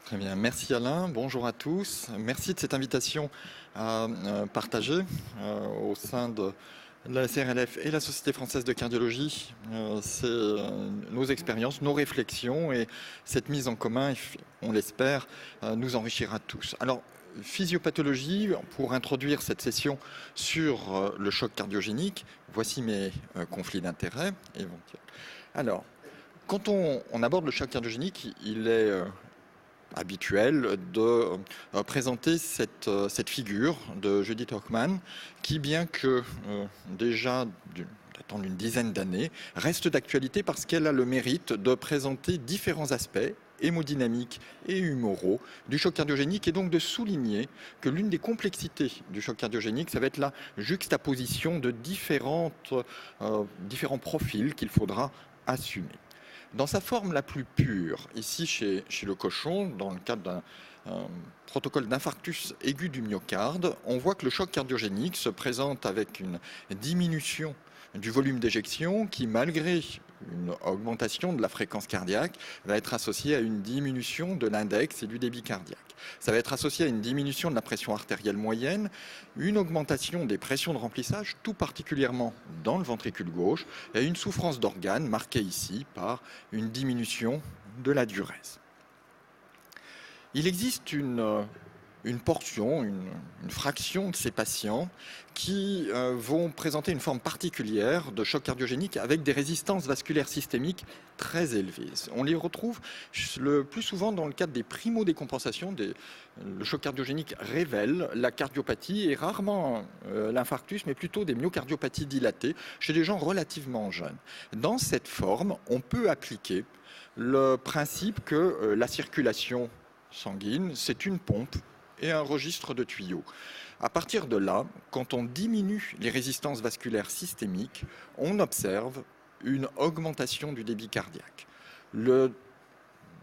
Très bien, merci Alain, bonjour à tous. Merci de cette invitation à partager au sein de la CRLF et la Société française de cardiologie. Nos expériences, nos réflexions et cette mise en commun, on l'espère, nous enrichira tous. Alors, physiopathologie, pour introduire cette session sur le choc cardiogénique, voici mes conflits d'intérêts éventuels. Alors, quand on aborde le choc cardiogénique, il est habituel de présenter cette figure de Judith Hochmann qui, bien que déjà datant d'une dizaine d'années, reste d'actualité parce qu'elle a le mérite de présenter différents aspects hémodynamiques et humoraux du choc cardiogénique et donc de souligner que l'une des complexités du choc cardiogénique, ça va être la juxtaposition de différents profils qu'il faudra assumer. Dans sa forme la plus pure, ici chez le cochon, dans le cadre d'un protocole d'infarctus aigu du myocarde, on voit que le choc cardiogénique se présente avec une diminution du volume d'éjection qui, malgré une augmentation de la fréquence cardiaque, va être associée à une diminution de l'index et du débit cardiaque. Ça va être associé à une diminution de la pression artérielle moyenne, une augmentation des pressions de remplissage, tout particulièrement dans le ventricule gauche, et une souffrance d'organes marquée ici par une diminution de la diurèse. Il existe une portion, une fraction de ces patients qui vont présenter une forme particulière de choc cardiogénique avec des résistances vasculaires systémiques très élevées. On les retrouve le plus souvent dans le cadre des primo-décompensations. Le choc cardiogénique révèle la cardiopathie et rarement l'infarctus, mais plutôt des myocardiopathies dilatées chez des gens relativement jeunes. Dans cette forme, on peut appliquer le principe que la circulation sanguine, c'est une pompe et un registre de tuyaux. À partir de là, quand on diminue les résistances vasculaires systémiques, on observe une augmentation du débit cardiaque. Le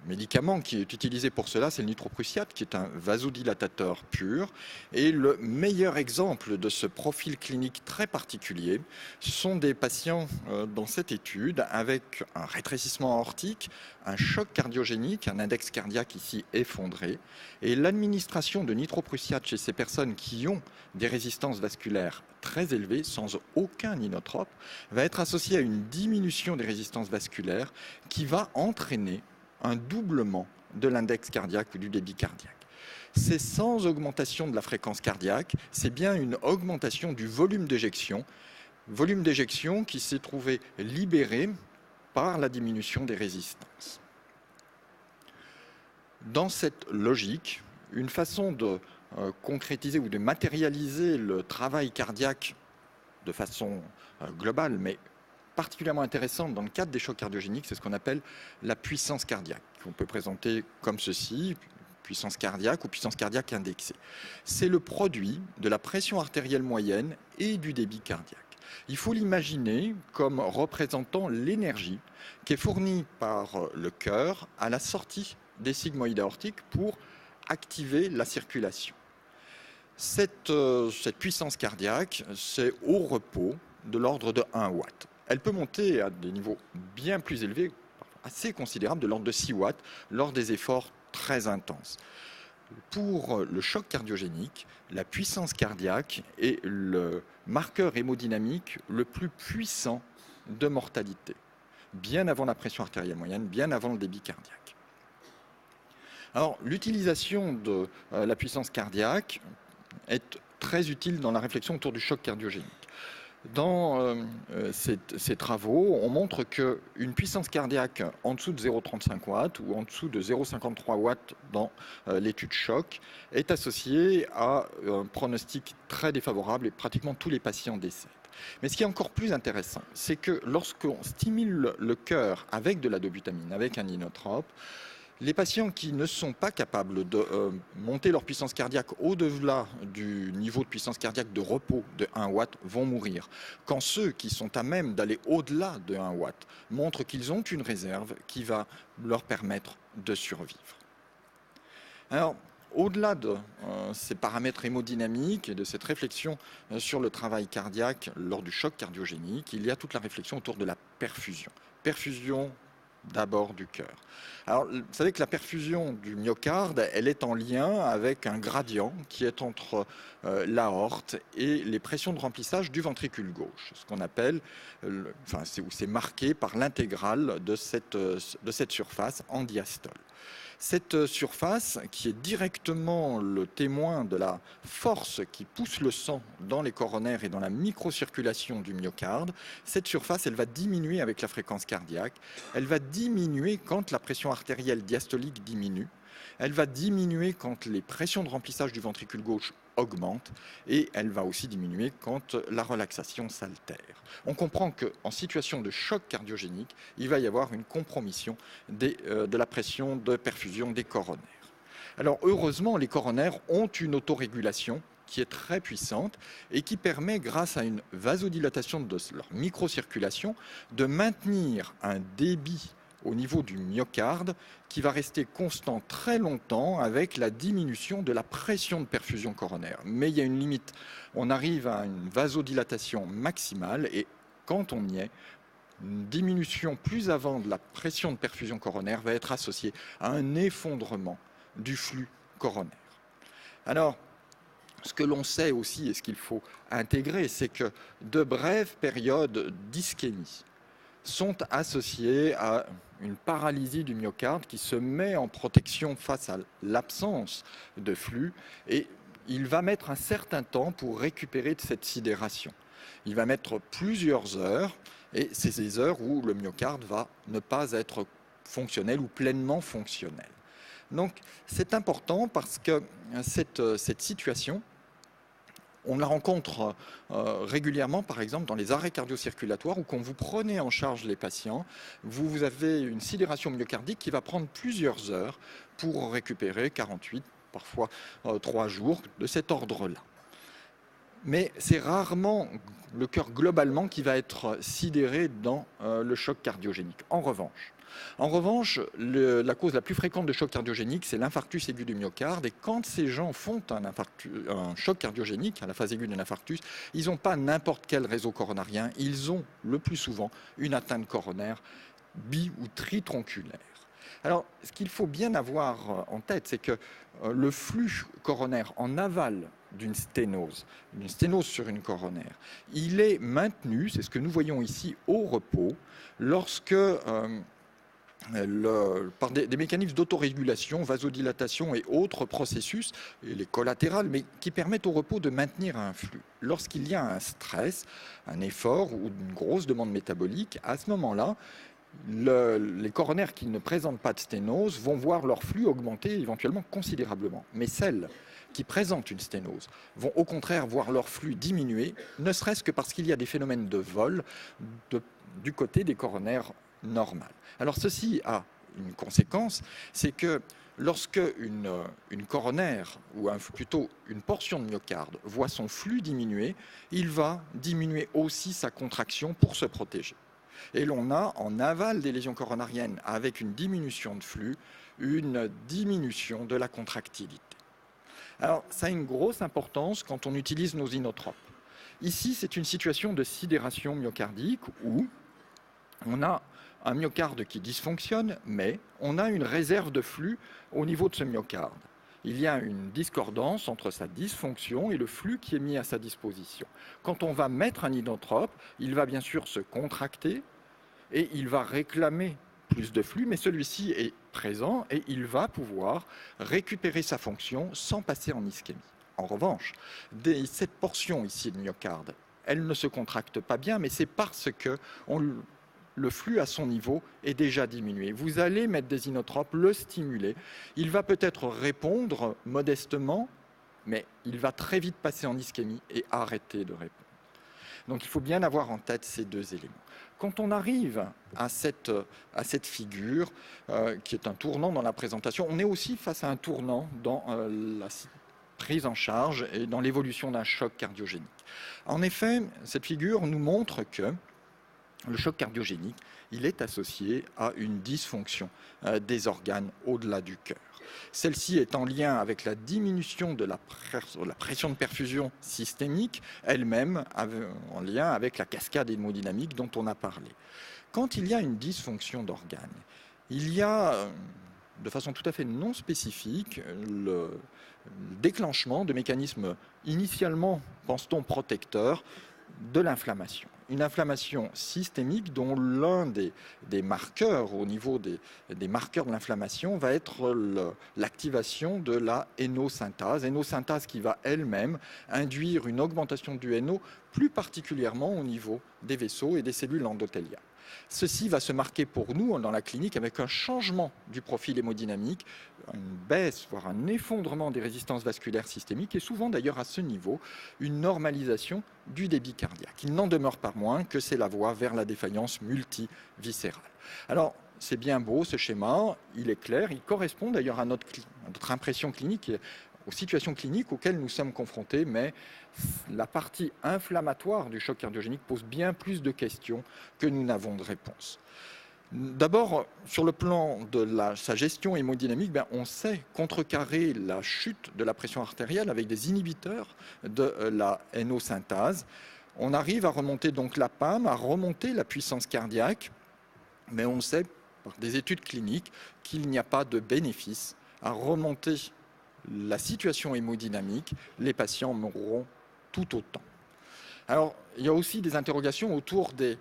médicament qui est utilisé pour cela, c'est le nitroprussiate, qui est un vasodilatateur pur. Et le meilleur exemple de ce profil clinique très particulier, ce sont des patients dans cette étude avec un rétrécissement aortique, un choc cardiogénique, un index cardiaque ici effondré. Et l'administration de nitroprussiate chez ces personnes qui ont des résistances vasculaires très élevées, sans aucun inotrope, va être associée à une diminution des résistances vasculaires qui va entraîner un doublement de l'index cardiaque ou du débit cardiaque. C'est sans augmentation de la fréquence cardiaque, c'est bien une augmentation du volume d'éjection qui s'est trouvé libéré par la diminution des résistances. Dans cette logique, une façon de concrétiser ou de matérialiser le travail cardiaque de façon globale, mais particulièrement intéressante dans le cadre des chocs cardiogéniques, c'est ce qu'on appelle la puissance cardiaque, qu'on peut présenter comme ceci, puissance cardiaque ou puissance cardiaque indexée. C'est le produit de la pression artérielle moyenne et du débit cardiaque. Il faut l'imaginer comme représentant l'énergie qui est fournie par le cœur à la sortie des sigmoïdes aortiques pour activer la circulation. Cette puissance cardiaque, c'est au repos de l'ordre de 1 watt. Elle peut monter à des niveaux bien plus élevés, assez considérables, de l'ordre de 6 watts, lors des efforts très intenses. Pour le choc cardiogénique, la puissance cardiaque est le marqueur hémodynamique le plus puissant de mortalité, bien avant la pression artérielle moyenne, bien avant le débit cardiaque. Alors, l'utilisation de la puissance cardiaque est très utile dans la réflexion autour du choc cardiogénique. Dans ces travaux, on montre qu'une puissance cardiaque en dessous de 0,35 watts ou en dessous de 0,53 watts dans l'étude choc est associée à un pronostic très défavorable et pratiquement tous les patients décèdent. Mais ce qui est encore plus intéressant, c'est que lorsqu'on stimule le cœur avec de la dobutamine, avec un inotrope, les patients qui ne sont pas capables de monter leur puissance cardiaque au-delà du niveau de puissance cardiaque de repos de 1 watt vont mourir. Quand ceux qui sont à même d'aller au-delà de 1 watt montrent qu'ils ont une réserve qui va leur permettre de survivre. Alors, au-delà de ces paramètres hémodynamiques et de cette réflexion sur le travail cardiaque lors du choc cardiogénique, il y a toute la réflexion autour de la perfusion. Perfusion d'abord du cœur. Alors, vous savez que la perfusion du myocarde, elle est en lien avec un gradient qui est entre l'aorte et les pressions de remplissage du ventricule gauche, ce qu'on appelle, c'est marqué par l'intégrale de cette surface en diastole. Cette surface, qui est directement le témoin de la force qui pousse le sang dans les coronaires et dans la microcirculation du myocarde, cette surface, elle va diminuer avec la fréquence cardiaque, elle va diminuer quand la pression artérielle diastolique diminue, elle va diminuer quand les pressions de remplissage du ventricule gauche augmentent et elle va aussi diminuer quand la relaxation s'altère. On comprend qu'en situation de choc cardiogénique, il va y avoir une compromission de la pression de perfusion des coronaires. Alors heureusement, les coronaires ont une autorégulation qui est très puissante et qui permet, grâce à une vasodilatation de leur microcirculation, de maintenir un débit au niveau du myocarde qui va rester constant très longtemps avec la diminution de la pression de perfusion coronaire. Mais il y a une limite. On arrive à une vasodilatation maximale et quand on y est, une diminution plus avant de la pression de perfusion coronaire va être associée à un effondrement du flux coronaire. Alors, ce que l'on sait aussi et ce qu'il faut intégrer, c'est que de brèves périodes d'ischémie sont associées à une paralysie du myocarde qui se met en protection face à l'absence de flux et il va mettre un certain temps pour récupérer de cette sidération. Il va mettre plusieurs heures et c'est ces heures où le myocarde va ne pas être fonctionnel ou pleinement fonctionnel. Donc c'est important parce que cette situation, on la rencontre régulièrement, par exemple, dans les arrêts cardio-circulatoires où quand vous prenez en charge les patients, vous avez une sidération myocardique qui va prendre plusieurs heures pour récupérer 48, parfois 3 jours de cet ordre-là. Mais c'est rarement le cœur globalement qui va être sidéré dans le choc cardiogénique. En revanche, la cause la plus fréquente de choc cardiogénique, c'est l'infarctus aigu du myocarde. Et quand ces gens font un choc cardiogénique, à la phase aiguë de l'infarctus, ils n'ont pas n'importe quel réseau coronarien. Ils ont le plus souvent une atteinte coronaire ou tritronculaire. Alors, ce qu'il faut bien avoir en tête, c'est que le flux coronaire en aval d'une sténose sur une coronaire, il est maintenu, c'est ce que nous voyons ici, au repos, lorsque par des mécanismes d'autorégulation, vasodilatation et autres processus, et les collatérales, mais qui permettent au repos de maintenir un flux. Lorsqu'il y a un stress, un effort ou une grosse demande métabolique, à ce moment-là, les coronaires qui ne présentent pas de sténose vont voir leur flux augmenter éventuellement considérablement. Mais celles qui présentent une sténose vont au contraire voir leur flux diminuer, ne serait-ce que parce qu'il y a des phénomènes de vol du côté des coronaires normales. Alors ceci a une conséquence, c'est que lorsque une coronaire, ou plutôt une portion de myocarde, voit son flux diminuer, il va diminuer aussi sa contraction pour se protéger. Et l'on a en aval des lésions coronariennes, avec une diminution de flux, une diminution de la contractilité. Alors, ça a une grosse importance quand on utilise nos inotropes. Ici, c'est une situation de sidération myocardique où on a un myocarde qui dysfonctionne, mais on a une réserve de flux au niveau de ce myocarde. Il y a une discordance entre sa dysfonction et le flux qui est mis à sa disposition. Quand on va mettre un inotrope, il va bien sûr se contracter et il va réclamer plus de flux, mais celui-ci est présent et il va pouvoir récupérer sa fonction sans passer en ischémie. En revanche, cette portion ici de myocarde, elle ne se contracte pas bien, mais c'est parce que le flux à son niveau est déjà diminué. Vous allez mettre des inotropes, le stimuler. Il va peut-être répondre modestement, mais il va très vite passer en ischémie et arrêter de répondre. Donc il faut bien avoir en tête ces deux éléments. Quand on arrive à cette figure, qui est un tournant dans la présentation, on est aussi face à un tournant dans la prise en charge et dans l'évolution d'un choc cardiogénique. En effet, cette figure nous montre que le choc cardiogénique, il est associé à une dysfonction des organes au-delà du cœur. Celle-ci est en lien avec la diminution de la pression de perfusion systémique, elle-même en lien avec la cascade hémodynamique dont on a parlé. Quand il y a une dysfonction d'organes, il y a, de façon tout à fait non spécifique, le déclenchement de mécanismes initialement, pense-t-on, protecteurs de l'inflammation. Une inflammation systémique dont l'un des marqueurs au niveau des marqueurs de l'inflammation va être l'activation de la hénosynthase qui va elle-même induire une augmentation du NO, plus particulièrement au niveau des vaisseaux et des cellules endothéliales. Ceci va se marquer pour nous dans la clinique avec un changement du profil hémodynamique, une baisse, voire un effondrement des résistances vasculaires systémiques et souvent d'ailleurs à ce niveau, une normalisation du débit cardiaque. Il n'en demeure pas moins que c'est la voie vers la défaillance multiviscérale. Alors, c'est bien beau ce schéma, il est clair, il correspond d'ailleurs à notre impression clinique, aux situations cliniques auxquelles nous sommes confrontés, mais la partie inflammatoire du choc cardiogénique pose bien plus de questions que nous n'avons de réponses. D'abord, sur le plan de sa gestion hémodynamique, on sait contrecarrer la chute de la pression artérielle avec des inhibiteurs de la hénosynthase. On arrive à remonter donc la PAM, à remonter la puissance cardiaque, mais on sait par des études cliniques qu'il n'y a pas de bénéfice à remonter la situation hémodynamique, les patients mourront tout autant. Alors, il y a aussi des interrogations autour du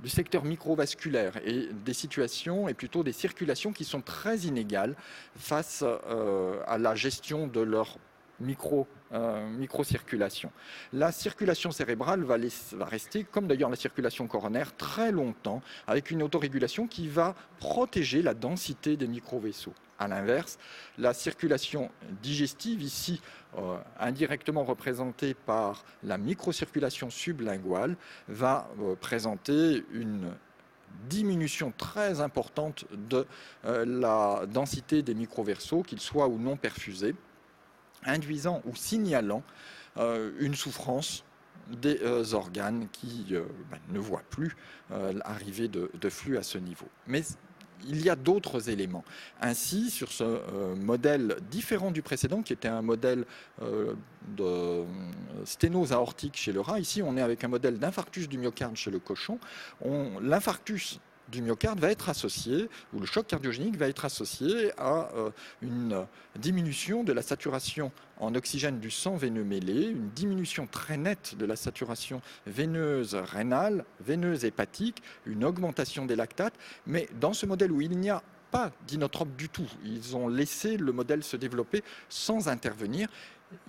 secteur microvasculaire et des situations et plutôt des circulations qui sont très inégales face à la gestion de leur microcirculation. La circulation cérébrale va rester, comme d'ailleurs la circulation coronaire, très longtemps, avec une autorégulation qui va protéger la densité des microvaisseaux. À l'inverse, la circulation digestive, ici indirectement représentée par la microcirculation sublinguale, va présenter une diminution très importante de la densité des microvaisseaux, qu'ils soient ou non perfusés, induisant ou signalant une souffrance des organes qui ne voient plus l'arrivée de flux à ce niveau. Mais il y a d'autres éléments. Ainsi, sur ce modèle différent du précédent, qui était un modèle de sténose aortique chez le rat, ici on est avec un modèle d'infarctus du myocarde chez le cochon. L'infarctus du myocarde va être associé, ou le choc cardiogénique va être associé à une diminution de la saturation en oxygène du sang veineux mêlé, une diminution très nette de la saturation veineuse rénale, veineuse hépatique, une augmentation des lactates, mais dans ce modèle où il n'y a pas d'inotrope du tout, ils ont laissé le modèle se développer sans intervenir,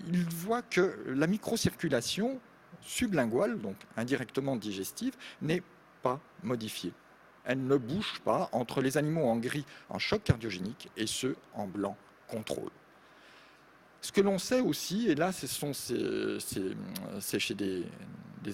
ils voient que la microcirculation sublinguale, donc indirectement digestive, n'est pas modifiée. Elle ne bouge pas entre les animaux en gris en choc cardiogénique et ceux en blanc contrôle. Ce que l'on sait aussi, et là c'est chez des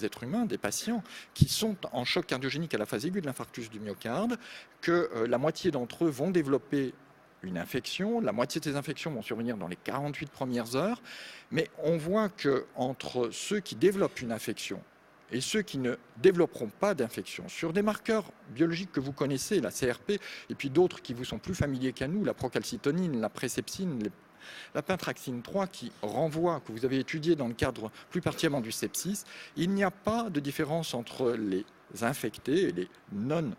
êtres humains, des patients qui sont en choc cardiogénique à la phase aiguë de l'infarctus du myocarde, que la moitié d'entre eux vont développer une infection, la moitié de ces infections vont survenir dans les 48 premières heures, mais on voit qu'entre ceux qui développent une infection et ceux qui ne développeront pas d'infection, sur des marqueurs biologiques que vous connaissez, la CRP, et puis d'autres qui vous sont plus familiers qu'à nous, la procalcitonine, la précepsine, la pentraxine 3, qui renvoient, que vous avez étudié dans le cadre plus particulièrement du sepsis, il n'y a pas de différence entre les infectés et les non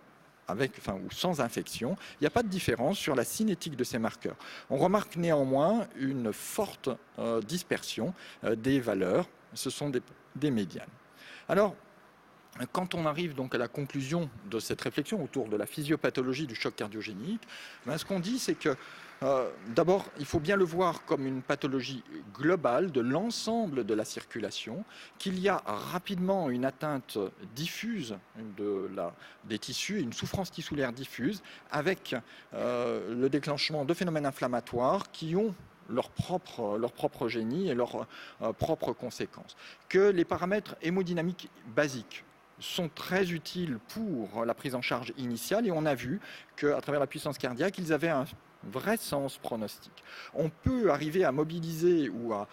ou sans infection. Il n'y a pas de différence sur la cinétique de ces marqueurs. On remarque néanmoins une forte dispersion des valeurs. Ce sont des médianes. Alors, quand on arrive donc à la conclusion de cette réflexion autour de la physiopathologie du choc cardiogénique, ce qu'on dit, c'est que d'abord, il faut bien le voir comme une pathologie globale de l'ensemble de la circulation, qu'il y a rapidement une atteinte diffuse des tissus, une souffrance tissulaire diffuse, avec le déclenchement de phénomènes inflammatoires qui ont leur propre génie et leurs propres conséquences. Que les paramètres hémodynamiques basiques sont très utiles pour la prise en charge initiale et on a vu qu'à travers la puissance cardiaque, ils avaient un vrai sens pronostic. On peut arriver à mobiliser ou à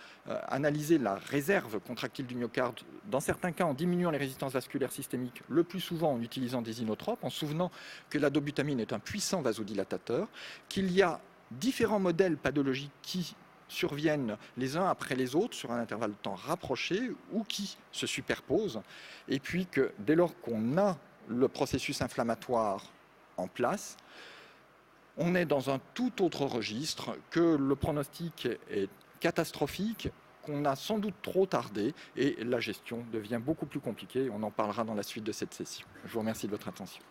analyser la réserve contractile du myocarde, dans certains cas en diminuant les résistances vasculaires systémiques, le plus souvent en utilisant des inotropes, en se souvenant que la dobutamine est un puissant vasodilatateur, qu'il y a différents modèles pathologiques qui surviennent les uns après les autres sur un intervalle de temps rapproché ou qui se superposent, et puis que dès lors qu'on a le processus inflammatoire en place, on est dans un tout autre registre, que le pronostic est catastrophique, qu'on a sans doute trop tardé et la gestion devient beaucoup plus compliquée. On en parlera dans la suite de cette session. Je vous remercie de votre attention.